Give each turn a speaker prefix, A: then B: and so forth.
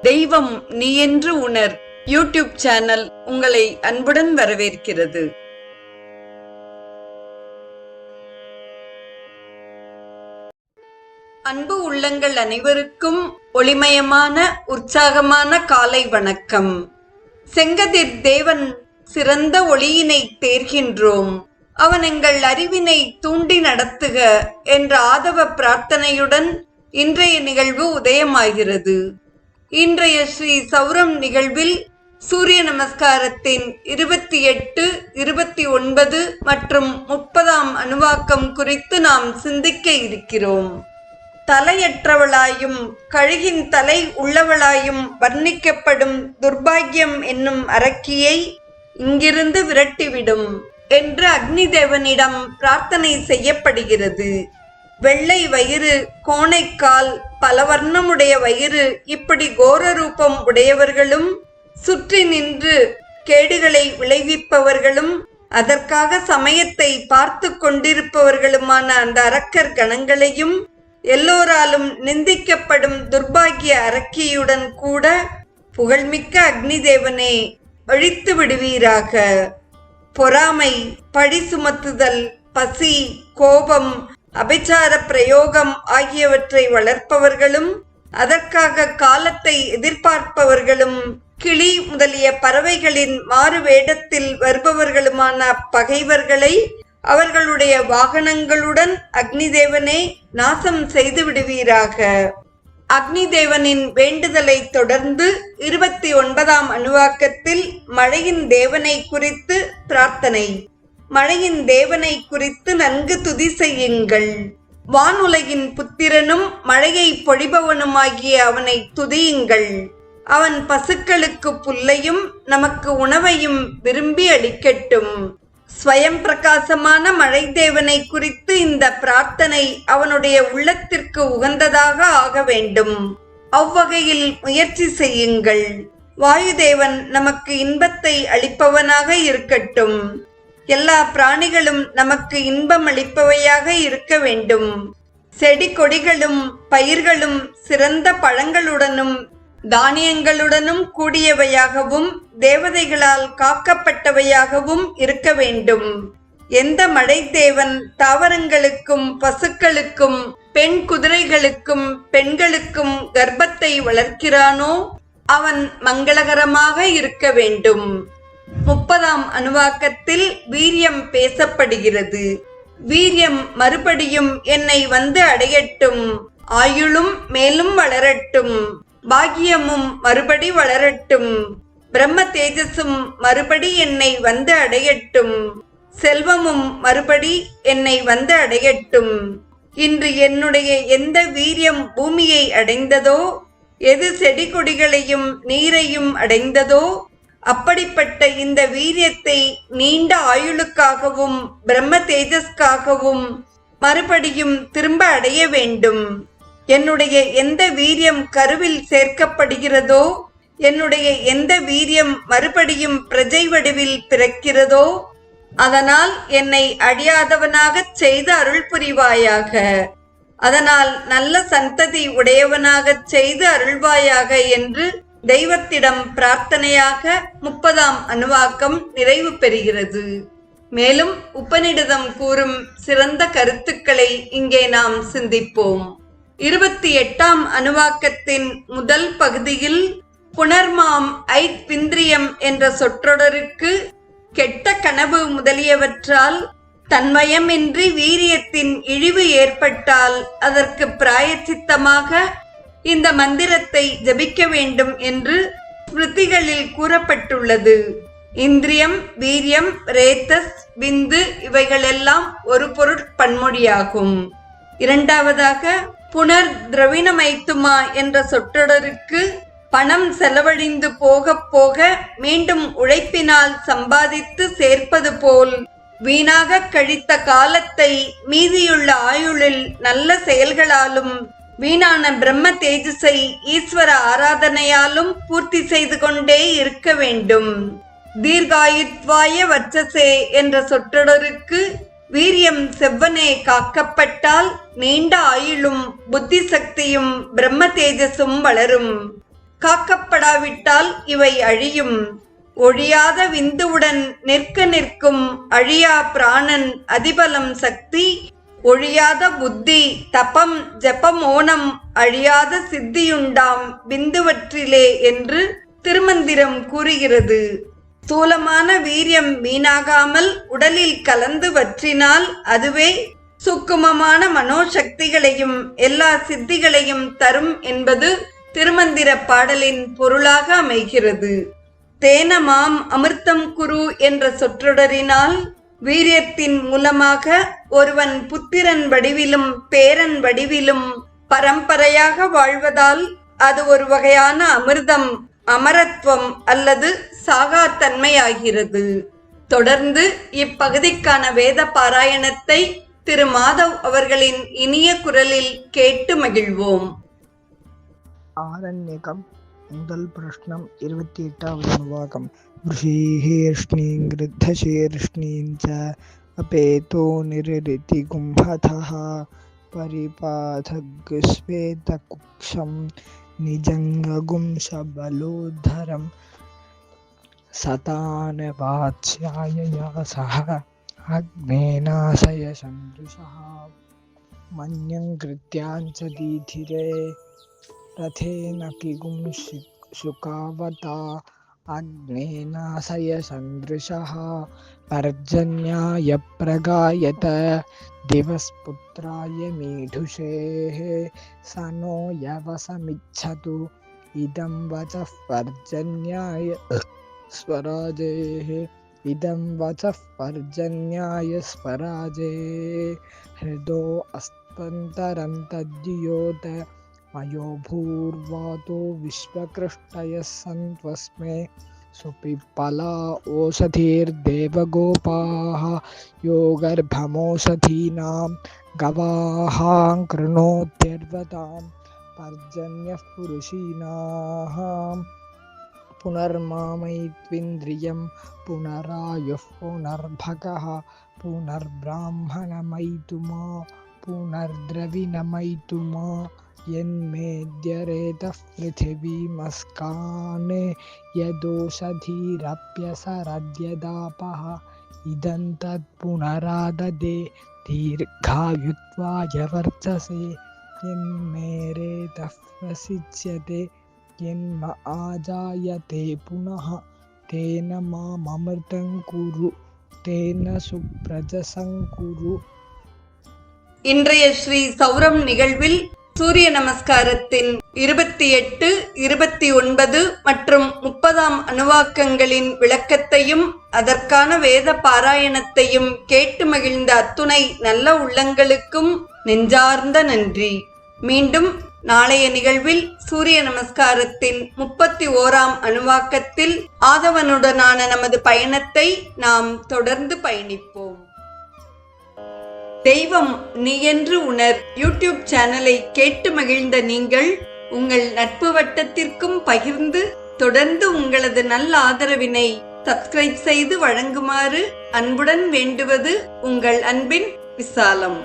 A: தெய்வம் நீ என்று உணர் யூடியூப் சேனல் உங்களை அன்புடன் வரவேற்கிறது. அன்பு உள்ளங்கள் அனைவருக்கும் ஒளிமயமான உற்சாகமான காலை வணக்கம். செங்கதிர் தேவன் சிறந்த ஒளியினை தேர்கின்றோம், அவன் எங்கள் அறிவினை தூண்டி நடத்துக என்ற ஆதவ பிரார்த்தனையுடன் இன்றைய நிகழ்வு உதயமாகிறது. இன்றைய ஸ்ரீ சௌரம் நிகழ்வில் சூரிய நமஸ்காரத்தின் 28, 29 மற்றும் 30ஆம் அணுவாக்கம் குறித்து நாம் சிந்திக்க இருக்கிறோம். தலையற்றவளாயும் கழுகின் தலை உள்ளவளாயும் வர்ணிக்கப்படும் துர்பாகியம் என்னும் அரக்கியை இங்கிருந்து விரட்டிவிடும் என்று அக்னி தேவனிடம் பிரார்த்தனை செய்யப்படுகிறது. வெள்ளை வயிறு, கோணைக்கால், பலவர்ணமுடைய வயிறு, இப்படி கோர ரூபம் உடையவர்களும் சுற்றி நின்று கேடுகளை விளைவிப்பவர்களும் அதற்காக சமயத்தை பார்த்து கொண்டிருப்பவர்களுமான அந்த அரக்கர் கணங்களையும் எல்லோராலும் நிந்திக்கப்படும் துர்பாகிய அரக்கியுடன் கூட புகழ்மிக்க அக்னி தேவனே அழித்து விடுவீராக. பொறாமை, பழி சுமத்துதல், பசி, கோபம், அபிச்சார பிரயோகம் ஆகியவற்றை வளர்ப்பவர்களும் அதற்காக காலத்தை எதிர்பார்ப்பவர்களும் கிளி முதலிய பறவைகளின் மாறு வேடத்தில் வருபவர்களுமான பகைவர்களை அவர்களுடைய வாகனங்களுடன் அக்னி தேவனே நாசம் செய்து விடுவீராக. அக்னி தேவனின் வேண்டுதலை தொடர்ந்து 29ஆம் அணுவாக்கத்தில் மழையின் தேவனை குறித்து பிரார்த்தனை. மழையின் தேவனை குறித்து நன்கு துதி செய்யுங்கள். வானுலகின் புத்திரனும் மழையை பொழிபவனுமாகிய அவனை துதியுங்கள். அவன் பசுக்களுக்கு புல்லையும் நமக்கு உணவையும் விரும்பி அளிக்கட்டும். ஸ்வயம் பிரகாசமான மழை தேவனை குறித்து இந்த பிரார்த்தனை அவனுடைய உள்ளத்திற்கு உகந்ததாக ஆக வேண்டும். அவ்வகையில் முயற்சி செய்யுங்கள். வாயுதேவன் நமக்கு இன்பத்தை அளிப்பவனாக இருக்கட்டும். எல்லா பிராணிகளும் நமக்கு இன்பம் அளிப்பவையாக இருக்க வேண்டும். செடி கொடிகளும் பயிர்களும் சிறந்த பழங்களுடனும் தானியங்களுடனும் கூடியவையாகவும் தேவதைகளால் காக்கப்பட்டவையாகவும் இருக்க வேண்டும். எந்த மழை தேவன் தாவரங்களுக்கும் பசுக்களுக்கும் பெண் குதிரைகளுக்கும் பெண்களுக்கும் கர்ப்பத்தை வளர்க்கிறானோ அவன் மங்களகரமாக இருக்க வேண்டும். 30ஆம் அணுவாக்கத்தில் வீரியம் பேசப்படுகிறது. வீரியம் மறுபடியும் என்னை வந்து அடையட்டும், ஆயுளும் மேலும் வளரட்டும், பாக்கியமும் மறுபடி வளரட்டும், பிரம்ம தேஜஸும் மறுபடி என்னை வந்து அடையட்டும், செல்வமும் மறுபடி என்னை வந்து அடையட்டும். இன்று என்னுடைய எந்த வீரியம் பூமியை அடைந்ததோ, எது செடி கொடிகளையும் நீரையும் அடைந்ததோ, அப்படிப்பட்ட இந்த வீரியத்தை நீண்ட ஆயுளுக்காகவும் பிரம்ம தேஜஸ்காகவும் மறுபடியும் திரும்ப அடைய வேண்டும். என்னுடைய எந்த வீரியம் கருவில் சேர்க்கப்படுகிறதோ, என்னுடைய எந்த வீரியம் மறுபடியும் பிரஜை வடிவில் பிறக்கிறதோ, அதனால் என்னை அழியாதவனாகச் செய்து அருள் புரிவாயாக. அதனால் நல்ல சந்ததி உடையவனாகச் செய்து அருள்வாயாக என்று தெய்வத்திடம் பிரார்த்தனையாக 30ஆம் அணுவாக்கம் நிறைவு பெறுகிறது. மேலும் உபநிடதம் கூறும் சிறந்த கருத்துக்களை இங்கே நாம் சிந்திப்போம். 28ஆம் அணுவாக்கத்தின் முதல் பகுதியில் புனர்மாம் ஐத் பிந்திரியம் என்ற சொற்றொடருக்கு கெட்ட கனவு முதலியவற்றால் தன்மயமின்றி வீரியத்தின் இழிவு ஏற்பட்டால் அதற்கு பிராயச்சித்தமாக இந்த மந்திரத்தை ஜபிக்க வேண்டும் என்று ஸ்மிருதிகளில் கூறப்பட்டுள்ளது. இந்திரியம், வீரியம், ரேத்தஸ், விந்து இவைகளெல்லாம் ஒரு பொருட்பன்மொழியாகும். இரண்டாவதாக புனர் திரவிணமைத்துமா என்ற சொற்றொடருக்கு பணம் செலவழிந்து போக போக மீண்டும் உழைப்பினால் சம்பாதித்து சேர்ப்பது போல் வீணாக கழித்த காலத்தை மீதியுள்ள ஆயுளில் நல்ல செயல்களாலும் வீணான பிரம்ம தேஜஸை ஈஸ்வர ஆராதனையாலும் பூர்த்தி செய்து கொண்டே இருக்க வேண்டும். தீர்காயுத்வாய வர்ச்சசே என்ற சொற்றொடருக்கு வீரியம் செவ்வனே காக்கப்பட்டால் நீண்ட ஆயுளும் புத்தி சக்தியும் பிரம்ம தேஜஸும் வளரும். காக்கப்படாவிட்டால் இவை அழியும். ஒழியாத விந்துவுடன் நிற்கும் அழியா பிராணன் அதிபலம் சக்தி, ஒழியாத புத்தி தபம் ஜபமோனம் அழியாத சித்தியுண்டாம் விந்துவற்றிலே என்று திருமந்திரம் கூறுகிறது. ஸ்தூலமான வீரியம் வீணாகாமல் உடலில் கலந்து வற்றினால் அதுவே சூக்குமமான மனோசக்திகளையும் எல்லா சித்திகளையும் தரும் என்பது திருமந்திர பாடலின் பொருளாக அமைகிறது. தேனமாம் அமிர்தம் குரு என்ற சொற்றொடரினால் வீரியத்தின் மூலமாக ஒருவன் புத்திரன் வடிவிலும் பேரன் வடிவிலும் பரம்பரையாக வாழ்வதால் அது ஒரு வகையான அமிர்தம், அமரத்துவம் அல்லது சாகாத்தன்மையாகிறது. தொடர்ந்து இப்பகுதிக்கான வேத பாராயணத்தை திரு மாதவ் அவர்களின் இனிய குரலில் கேட்டு மகிழ்வோம்.
B: ஆரண்யகம் முதல் பிரஷ்னம் 28வது அனுவாகம். ऋषिर्ष्णीं गृद्धशीर्ष्णीं च अपेतो निरृति गुंहतः परिपाथग्श्वेतकुक्षं निजङ्गगुं सबलोद्धरं सतानवात्स्यायया सह अग्नेनाशय सन्दृशः मन्यं कृत्याञ्च दीधिरे रथेन किगुं शुकावता अग्नेनाशय सन्दृशः पर्जन्याय प्रगायत दिवस्पुत्राय मीढुषेः स नो यवसमिच्छतु इदं वचः पर्जन्याय स्वराजेः इदं वचः पर्जन्याय स्वराजे हृदो अस्पन्तरं तद्युयोत मयो भूर्वातो विश्वकृष्टयः सन्त्वस्मे सुपिप्पला ओषधीर्देवगोपाः यो गर्भमोषधीनां गवाहां कृणोत्यर्वतां पर्जन्यः पुरुषीणां पुनर्मामयित्विन्द्रियं पुनरायुः पुनर्भगः पुनर्ब्राह्मणमयितुमा पुनर्द्रविणमयितुमा यन्मेद्यरेतः पृथिवीमस्काने यदोषधीरप्यसरद्यदापः इदं तत्पुनराददे दीर्घायुत्वाय वर्चसे यन्मेरेतः प्रसिच्यते यन्म आजायते पुनः तेन माममृतं कुरु तेन सुप्रजसं कुरु.
A: இன்றைய ஸ்ரீ சௌரம் நிகழ்வில் சூரிய நமஸ்காரத்தின் 28, 29 மற்றும் 30ஆம் அணுவாக்கங்களின் விளக்கத்தையும் அதற்கான வேத பாராயணத்தையும் கேட்டு மகிழ்ந்த அத்துணை நல்ல உள்ளங்களுக்கும் நெஞ்சார்ந்த நன்றி. மீண்டும் நாளைய நிகழ்வில் சூரிய நமஸ்காரத்தின் 31ஆம் அணுவாக்கத்தில் ஆதவனுடனான நமது பயணத்தை நாம் தொடர்ந்து பயணிப்போம். தெய்வம் நீ என்று உணர் யூடியூப் சேனலை கேட்டு மகிழ்ந்த நீங்கள் உங்கள் நட்பு வட்டத்திற்கும் பகிர்ந்து தொடர்ந்து உங்களது நல்ல ஆதரவினை சப்ஸ்கிரைப் செய்து வழங்குமாறு அன்புடன் வேண்டுவது உங்கள் அன்பின் விசாலம்.